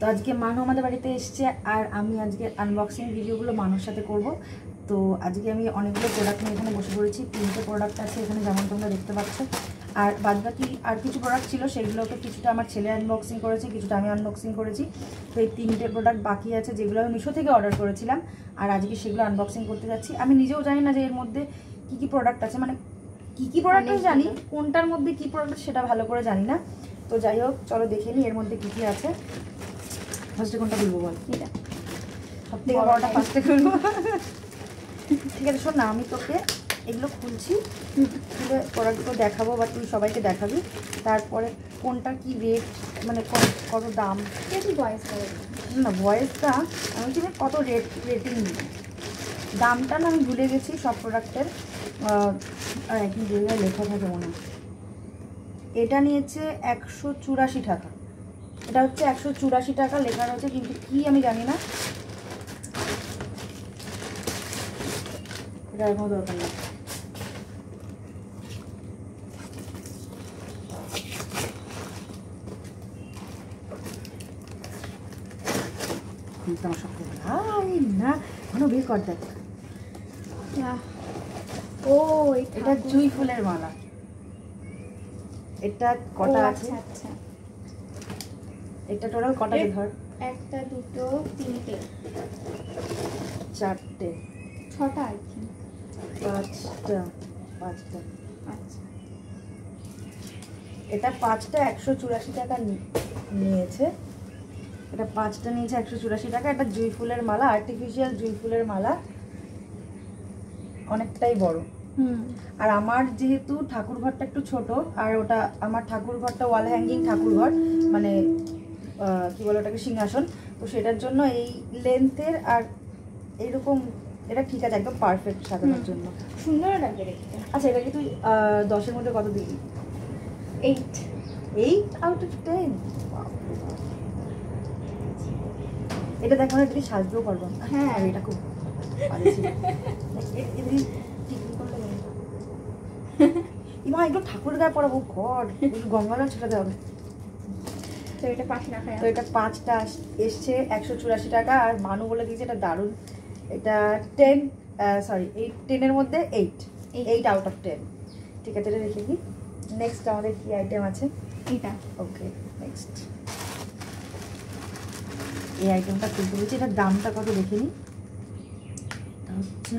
তো আজকে মানু আমাদের বাড়িতে এসছে আর আমি আজকে আনবক্সিং ভিডিওগুলো মানুর সাথে করব। তো আজকে আমি অনেকগুলো প্রোডাক্ট নিয়ে এখানে বসে পড়েছি, 3টে প্রোডাক্ট আছে এখানে যেমন তোমরা দেখতে পাচ্ছ। আর বাদবাকি আর কিছু প্রোডাক্ট ছিল, সেগুলোকে কিছুটা আমার ছেলে আনবক্সিং করেছে, কিছুটা আমি আনবক্সিং করেছি। তো এই 3টে প্রোডাক্ট বাকি আছে যেগুলো আমি মিশো থেকে অর্ডার করেছিলাম, আর আজকে সেগুলো আনবক্সিং করতে যাচ্ছি। আমি নিজেও জানি না যে এর মধ্যে কী কী প্রোডাক্ট আছে, মানে কী কী প্রোডাক্ট জানি, কোনটার মধ্যে কী প্রোডাক্ট সেটা ভালো করে জানি না। তো যাই হোক, চলো দেখে নিই এর মধ্যে কী কী আছে। ফার্স্টে কোনটা খুলবো বল? এটা সব থেকে বড়টা ফার্স্টে খুলবো। ঠিক আছে, শোন না, আমি তোকে এগুলো খুলছি, খুলে প্রোডাক্টগুলো দেখাবো বা তুই সবাইকে দেখাবি। তারপরে কোনটা কি রেট, মানে কত দাম, কি ভয়েস না ভয়েসটা আমি তুমি কত রেটিং দিই, দামটা না আমি ভুলে গেছি সব প্রোডাক্টের। আর একই জায়গায় লেখা থাকে মনে হয়। এটা নিয়েছে 184 টাকা, এটা হচ্ছে 184 টাকা লেখা রয়েছে, কিন্তু কি আমি জানি না। এটা এখনো দরকার নেই। আমার সব না কোনো বের কর দেখ। ও এটা জুঁই ফুলের মালা। এটা কটা আছে? আচ্ছা, এটা টোটাল কটা ধর? 1 2 3 4টে 6টা আর কি, 5টা আচ্ছা। এটা 5টা 184 টাকা নিয়েছে। এটা 5টা নিয়েছে 184 টাকা। এটা জুঁই ফুলের মালা, আর্টিফিশিয়াল জুঁই ফুলের মালা, অনেকটাই বড়। আর আমার যেহেতু ঠাকুর ঘরটা একটু ছোট, আর ওটা আমার ঠাকুর ঘরটা ওয়াল হ্যাঙ্গিং ঠাকুর ঘর, মানে কি বলে ওটাকে, সিংহাসন। তো সেটার জন্য এই লেন্থের আর এইরকম এটা ঠিক আছে, একদম পারফেক্ট সাজানোর জন্য, সুন্দর লাগবে দেখতে। আচ্ছা, এটাকে তুই 10-এর মধ্যে কত দিবি? 8 আউট অফ 10। এটা দেখ, মানে তুই সাজতেও পারবো। হ্যাঁ, এটা খুব এগুলো ঠাকুরের গায়ে পড়াবো, ঘর গঙ্গা জল ছেটাতে হবে। তো এটা 5 রাখা, তো এটা 5টা এসছে 184 টাকা। আর মানু বলে দিয়েছে এটা দারুণ, এটা 10-এর মধ্যে 8 আউট অফ 10। ঠিক আছে, এটা রেখে দিই। নেক্সট আমাদের কি আইটেম আছে? এটা ওকে, নেক্সট এই আইটেমটা খুলতে বলছি। এটার দামটা কত দেখে নিই। হচ্ছে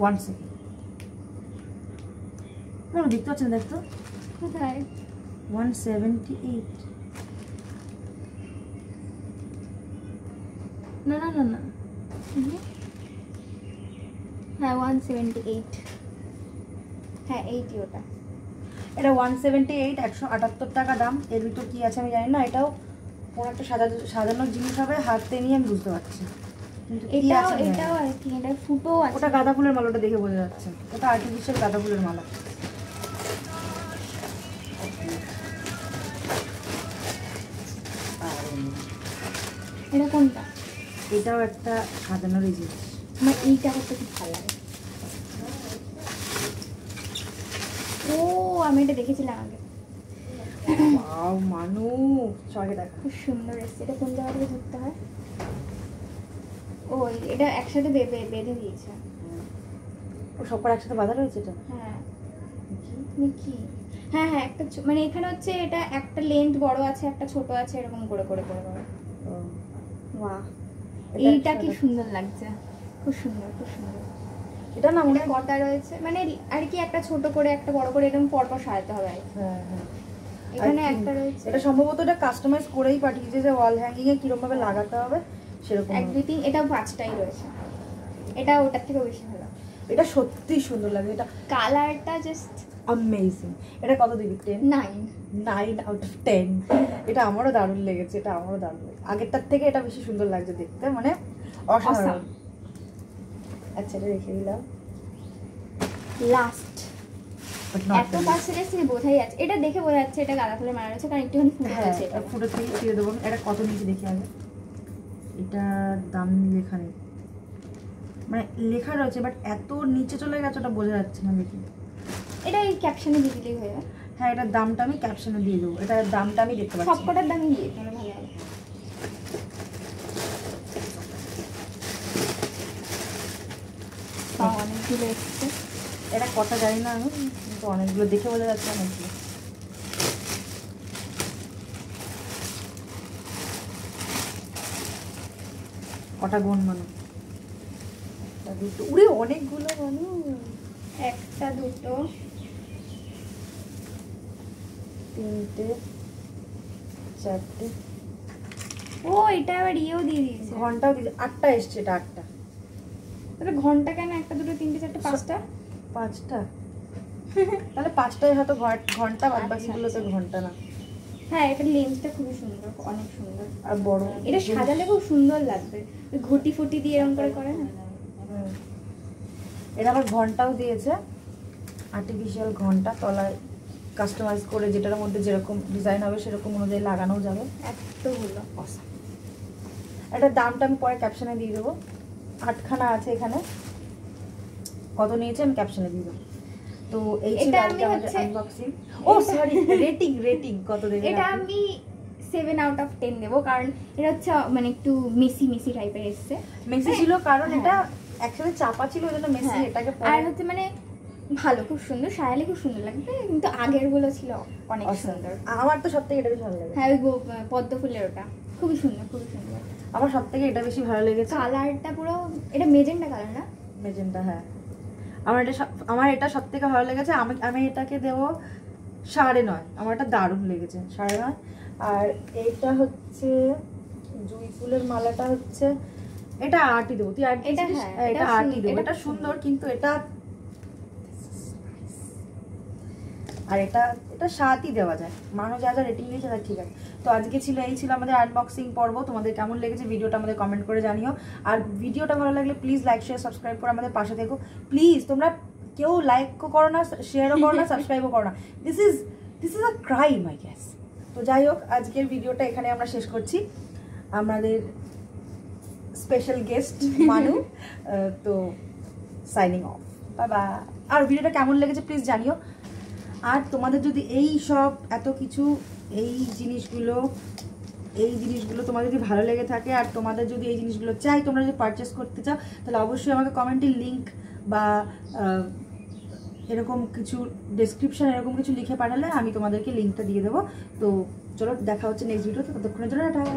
1 সেকেন্ড, দেখতে পাচ্ছেন, দেখতো কোথায়? 178। না, হ্যাঁ 178, হ্যাঁ 80 ওটা। এটা 178, 178 টাকা দাম। এর ভিতর কি আছে আমি জানি না, এটাও কোনো একটা সাজানোর জিনিস হবে, হাতে নিয়ে আমি বুঝতে পারছি, কিন্তু এটাও আর কি, এটা ফুটো আছে। ওটা গাঁদা ফুলের মালা, ওটা দেখে বোঝা যাচ্ছে ওটা আর্টিফিশিয়াল গাঁদা ফুলের মালা। এটা কোনটা? এটাও একটা সাজানোর জিনিস। আমার এইটা করতে খুব ভালো লাগে। ও, আমি এটা দেখেছিলাম আগে। ওয়াও মানু, সবাইকে দেখা, খুব সুন্দর এসছে। এটা কোন জায়গা থেকে ধরতে হয়? ও, এটা একসাথে বেঁধে দিয়েছে। ও সবকটা একসাথে বাঁধা রয়েছে এটা? হ্যাঁ, কি হ্যাঁ একটা মানে এখানে হচ্ছে এটা একটা লেন্থ বড় আছে, একটা ছোট আছে, এরকম করে করে করে করে। বাহ, এইটা কি সুন্দর লাগছে, খুব সুন্দর, খুব সুন্দর। এটা না মনে কটা রয়েছে, মানে আর কি একটা ছোট করে একটা বড় করে এরকম পরপর সাজাতে হবে। হ্যাঁ হ্যাঁ, এখানে একটা রয়েছে। এটা সম্ভবত এটা কাস্টমাইজ করেই পাঠিয়েছে, যে ওয়াল হ্যাঙ্গিং এ কিরকম ভাবে লাগাতে হবে সেরকম। 1 2 3, এটা 5টাই রয়েছে। এটা ওটার থেকে বেশি ভালো। এটা সত্যি সুন্দর লাগে, এটা কালারটা জাস্ট অ্যামেজিং। এটা কত দিবি? 9 আউট অফ 10। এটা আমারও দারুণ লেগেছে, এটা আমারও দারুণ লেগেছে। আগেরটার থেকে এটা বেশি সুন্দর লাগছে দেখতে, মানে অসাধারণ। আচ্ছা, এটা রেখে দিলাম। লাস্ট এত পার্সেন্টেজ থেকে বোঝাই যাচ্ছে, এটা দেখে বোঝা যাচ্ছে এটা গাঁদা ফুলের মালা রয়েছে, কারণ একটুখানি ফুটে আছে। এটা ফুটো থেকে ছিঁড়ে দেবো। এটা কত নিচে দেখি আগে, এটা দাম লেখা নেই, মানে লেখা রয়েছে বাট এত নিচে চলে গেছে ওটা বোঝা যাচ্ছে না দেখি। এটা এই ক্যাপশনে দিয়ে দিলেই হয়ে যাবে। হ্যাঁ, এটার দামটা আমি ক্যাপশনে দিয়ে দেবো, এটার দামটা আমি দেখতে পাচ্ছি। সবকটার দামই দিয়ে তাহলে ভালো হবে। অনেকগুলো এসছে, এটা কটা জানি না আমি, কিন্তু অনেকগুলো দেখে বোঝা যাচ্ছে অনেকগুলো। কটা গুণ মানু, দুটো, উড়ে অনেকগুলো মানু, একটা দুটো তিনটে চারটে, ও এটা আবার ইয়েও দিয়ে দিয়েছে, ঘন্টাও দিয়েছে, 8টা এসছে, এটা 8টা। তাহলে ঘন্টা কেন একটা দুটো তিনটে চারটে পাঁচটা? 5টা, তাহলে 5টাই হয়তো ঘন্টা, বাদ বাকিগুলো তো ঘন্টা না। হ্যাঁ, এটা লেন্সটা খুবই সুন্দর, অনেক সুন্দর আর বড় এটা সাজালে খুব সুন্দর লাগবে, ওই ঘটি ফুটি দিয়ে এরকম করে করে না। হুম। এটা আবার ঘন্টাও দিয়েছে, আর্টিফিশিয়াল ঘন্টা, তলায় কাস্টমাইজ করে যেটার মধ্যে যেরকম ডিজাইন হবে সেরকম অনুযায়ী লাগানো যাবে। এতগুলো এটার দামটা আমি পরে ক্যাপশনে দিয়ে দেবো, 8খানা আছে এখানে, কত নিয়েছে আমি ক্যাপশনে দিয়ে দেবো। তো এই ছিল এটা আজকে আমি আমাদের হচ্ছে- আনবক্সিং। ও সরি, রেটিং কত দেবেন এটা আপনি? আমি 7/10 দেবো, কারণ এটা হচ্ছে মানে একটু মেসি মেসি টাইপের এসছে। মেসি ছিল কারণ হ্যাঁ। এটা অ্যাকচুয়ালি চাপা ছিল, ওই জন্য মেসি, হ্যাঁ, এটাকে আর পরে হচ্ছে মানে ভালো, খুব সুন্দর, সাজালে খুব সুন্দর লাগবে, কিন্তু আগের গুলো ছিল অনেক সুন্দর। আমার তো সবথেকে এটা বেশি ভালো লাগে। হ্যাঁ, ওই পদ্ম ফুলের ওটা খুবই সুন্দর, খুবই সুন্দর। আমার সবথেকে এটা বেশি ভালো লেগেছে, কালারটা পুরো, এটা মেজেন্টা কালার না? মেজেন্টা। হ্যাঁ, আমার এটা সবথেকে ভালো লেগেছে। আমি এটাকে দেবো 9.5। আমার এটা দারুণ লেগেছে, 9.5। আর এইটা হচ্ছে জুঁই ফুলের মালাটা হচ্ছে, এটা 8ই দেবো। তুই 8 এটা দিয়েছিস? হ্যাঁ, হ্যাঁ, এটা এটা 8ই দেবো। এটা এটা খুব সুন্দর, কিন্তু এটা আর এটা 7ই দেওয়া যায়, মানুষ যা যা রেটিং দিয়েছে তার ঠিক আছে। তো আজকে এই ছিল আমাদের আনবক্সিং পর্ব। তোমাদের কেমন লেগেছে ভিডিওটা আমাদের কমেন্ট করে জানিও। আর ভিডিওটা ভালো লাগলে প্লিজ লাইক শেয়ার সাবস্ক্রাইব করে আমাদের পাশে থেকো প্লিজ। তোমরা কেউ লাইকও করো না, শেয়ারও করো না, সাবস্ক্রাইবও করো না। This is a crime I guess. তো যাই হোক, আজকের ভিডিওটা এখানে আমরা শেষ করছি। আমাদের স্পেশাল গেস্ট মানু, তো সাইনিং অফ, বাই বাই। আর ভিডিওটা কেমন লেগেছে প্লিজ জানিও। আর তোমাদের যদি এই সব এত কিছু এই জিনিসগুলো তোমাদের যদি ভালো লেগে থাকে, আর তোমাদের যদি এই জিনিসগুলো চাই, তোমরা যদি পারচেস করতে চাও, তাহলে অবশ্যই আমাকে কমেন্টে লিঙ্ক বা এরকম কিছু ডেসক্রিপশন এরকম কিছু লিখে পাঠালে আমি তোমাদেরকে লিঙ্কটা দিয়ে দেবো। তো চলো, দেখা হচ্ছে নেক্সট ভিডিওতে, ততক্ষণের জন্য টাটা।